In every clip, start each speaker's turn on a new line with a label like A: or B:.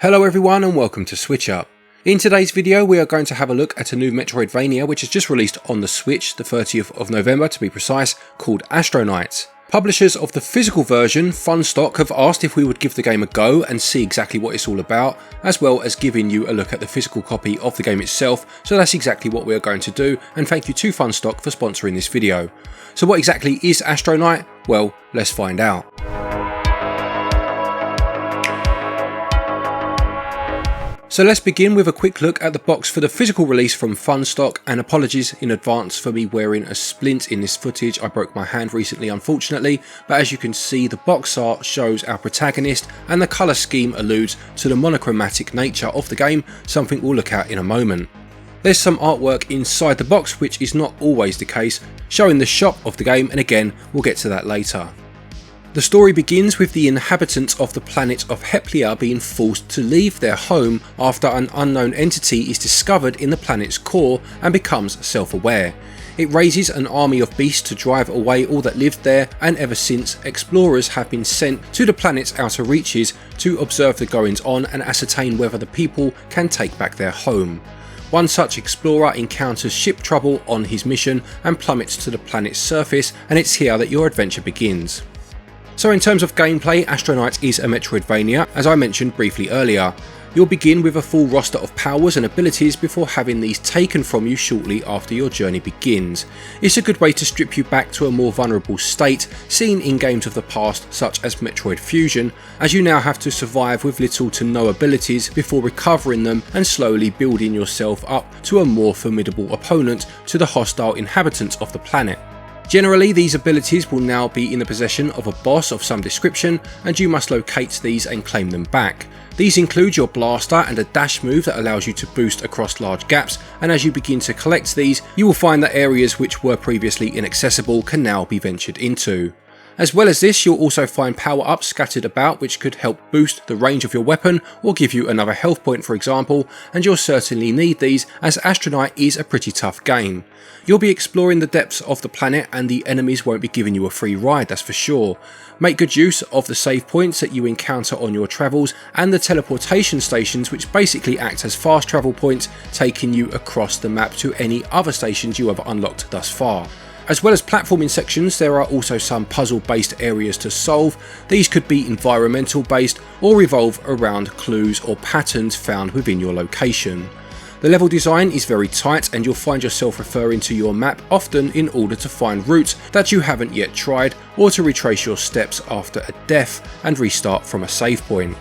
A: Hello everyone and welcome to SwitchUp. In today's video we are going to have a look at a new Metroidvania which has just released on the Switch, the 30th of November to be precise, called Astronite. Publishers of the physical version, Funstock, have asked if we would give the game a go and see exactly what it's all about, as well as giving you a look at the physical copy of the game itself, so that's exactly what we are going to do, and thank you to Funstock for sponsoring this video. So what exactly is Astronite? Well, let's find out. So let's begin with a quick look at the box for the physical release from Funstock, and apologies in advance for me wearing a splint in this footage. I broke my hand recently unfortunately, but as you can see the box art shows our protagonist and the colour scheme alludes to the monochromatic nature of the game, something we'll look at in a moment. There's some artwork inside the box which is not always the case, showing the shop of the game, and again we'll get to that later. The story begins with the inhabitants of the planet of Heplia being forced to leave their home after an unknown entity is discovered in the planet's core and becomes self-aware. It raises an army of beasts to drive away all that lived there, and ever since, explorers have been sent to the planet's outer reaches to observe the goings on and ascertain whether the people can take back their home. One such explorer encounters ship trouble on his mission and plummets to the planet's surface, and it's here that your adventure begins. So in terms of gameplay, Astronite is a Metroidvania, as I mentioned briefly earlier. You'll begin with a full roster of powers and abilities before having these taken from you shortly after your journey begins. It's a good way to strip you back to a more vulnerable state seen in games of the past such as Metroid Fusion, as you now have to survive with little to no abilities before recovering them and slowly building yourself up to a more formidable opponent to the hostile inhabitants of the planet. Generally, these abilities will now be in the possession of a boss of some description, and you must locate these and claim them back. These include your blaster and a dash move that allows you to boost across large gaps, and as you begin to collect these, you will find that areas which were previously inaccessible can now be ventured into. As well as this, you'll also find power-ups scattered about which could help boost the range of your weapon or give you another health point for example, and you'll certainly need these as Astronite is a pretty tough game. You'll be exploring the depths of the planet and the enemies won't be giving you a free ride, that's for sure. Make good use of the save points that you encounter on your travels and the teleportation stations which basically act as fast travel points, taking you across the map to any other stations you have unlocked thus far. As well as platforming sections, there are also some puzzle based areas to solve. These could be environmental based or revolve around clues or patterns found within your location. The level design is very tight and you'll find yourself referring to your map often in order to find routes that you haven't yet tried or to retrace your steps after a death and restart from a save point.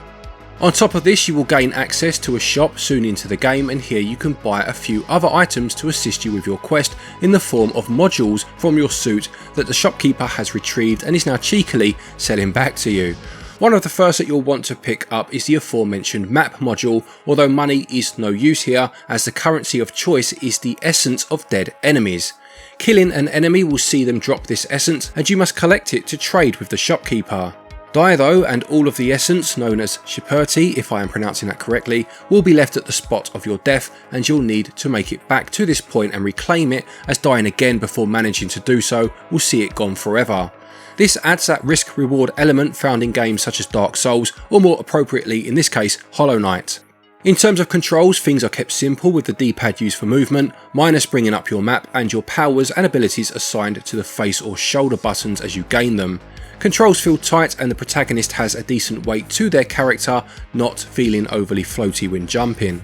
A: On top of this, you will gain access to a shop soon into the game, and here you can buy a few other items to assist you with your quest in the form of modules from your suit that the shopkeeper has retrieved and is now cheekily selling back to you. One of the first that you'll want to pick up is the aforementioned map module, although money is no use here as the currency of choice is the essence of dead enemies. Killing an enemy will see them drop this essence and you must collect it to trade with the shopkeeper. Die though, and all of the essence, known as Shipurti if I am pronouncing that correctly, will be left at the spot of your death, and you'll need to make it back to this point and reclaim it, as dying again before managing to do so will see it gone forever. This adds that risk reward element found in games such as Dark Souls, or more appropriately in this case Hollow Knight. In terms of controls, things are kept simple with the D-pad used for movement, minus bringing up your map and your powers and abilities assigned to the face or shoulder buttons as you gain them. Controls feel tight and the protagonist has a decent weight to their character, not feeling overly floaty when jumping.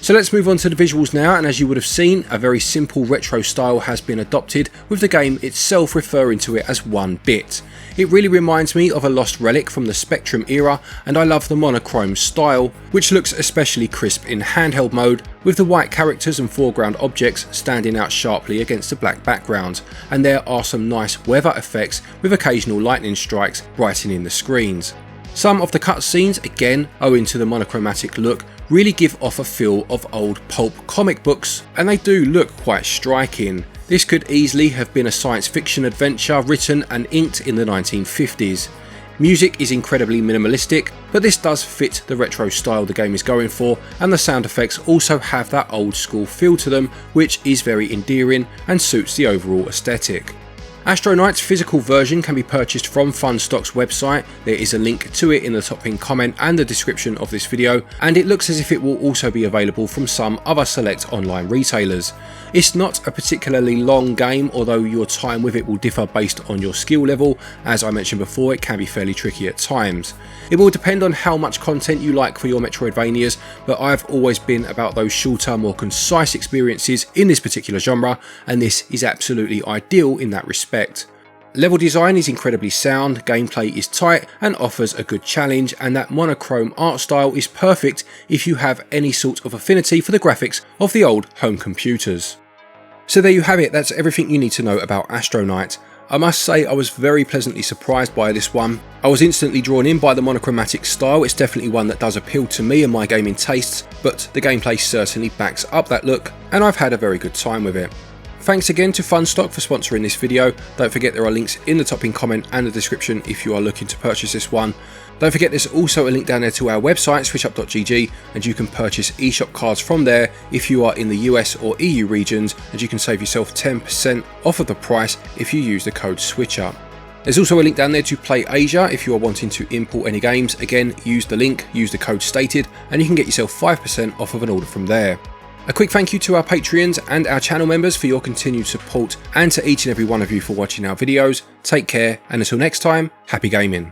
A: So let's move on to the visuals now, and as you would have seen, a very simple retro style has been adopted, with the game itself referring to it as 1 bit. It really reminds me of a lost relic from the Spectrum era, and I love the monochrome style, which looks especially crisp in handheld mode, with the white characters and foreground objects standing out sharply against the black background, and there are some nice weather effects with occasional lightning strikes brightening the screens. Some of the cutscenes, again owing to the monochromatic look, really give off a feel of old pulp comic books, and they do look quite striking. This could easily have been a science fiction adventure written and inked in the 1950s. Music is incredibly minimalistic, but this does fit the retro style the game is going for, and the sound effects also have that old school feel to them, which is very endearing and suits the overall aesthetic. Astronite's physical version can be purchased from Funstock's website. There is a link to it in the top pinned comment and the description of this video, and it looks as if it will also be available from some other select online retailers. It's not a particularly long game, although your time with it will differ based on your skill level. As I mentioned before, it can be fairly tricky at times. It will depend on how much content you like for your Metroidvanias, but I've always been about those shorter, more concise experiences in this particular genre, and this is absolutely ideal in that respect. Level design is incredibly sound, gameplay is tight and offers a good challenge, and that monochrome art style is perfect if you have any sort of affinity for the graphics of the old home computers. So there you have it, that's everything you need to know about Astronite. I must say I was very pleasantly surprised by this one. I was instantly drawn in by the monochromatic style. It's definitely one that does appeal to me and my gaming tastes, but the gameplay certainly backs up that look, and I've had a very good time with it. Thanks again to Funstock for sponsoring this video. Don't forget there are links in the top pinned comment and the description if you are looking to purchase this one. Don't forget there's also a link down there to our website, switchup.gg, and you can purchase eShop cards from there if you are in the US or EU regions, and you can save yourself 10% off of the price if you use the code SwitchUp. There's also a link down there to Play Asia if you are wanting to import any games. Again, use the link, use the code stated, and you can get yourself 5% off of an order from there. A quick thank you to our Patreons and our channel members for your continued support, and to each and every one of you for watching our videos. Take care, and until next time, happy gaming.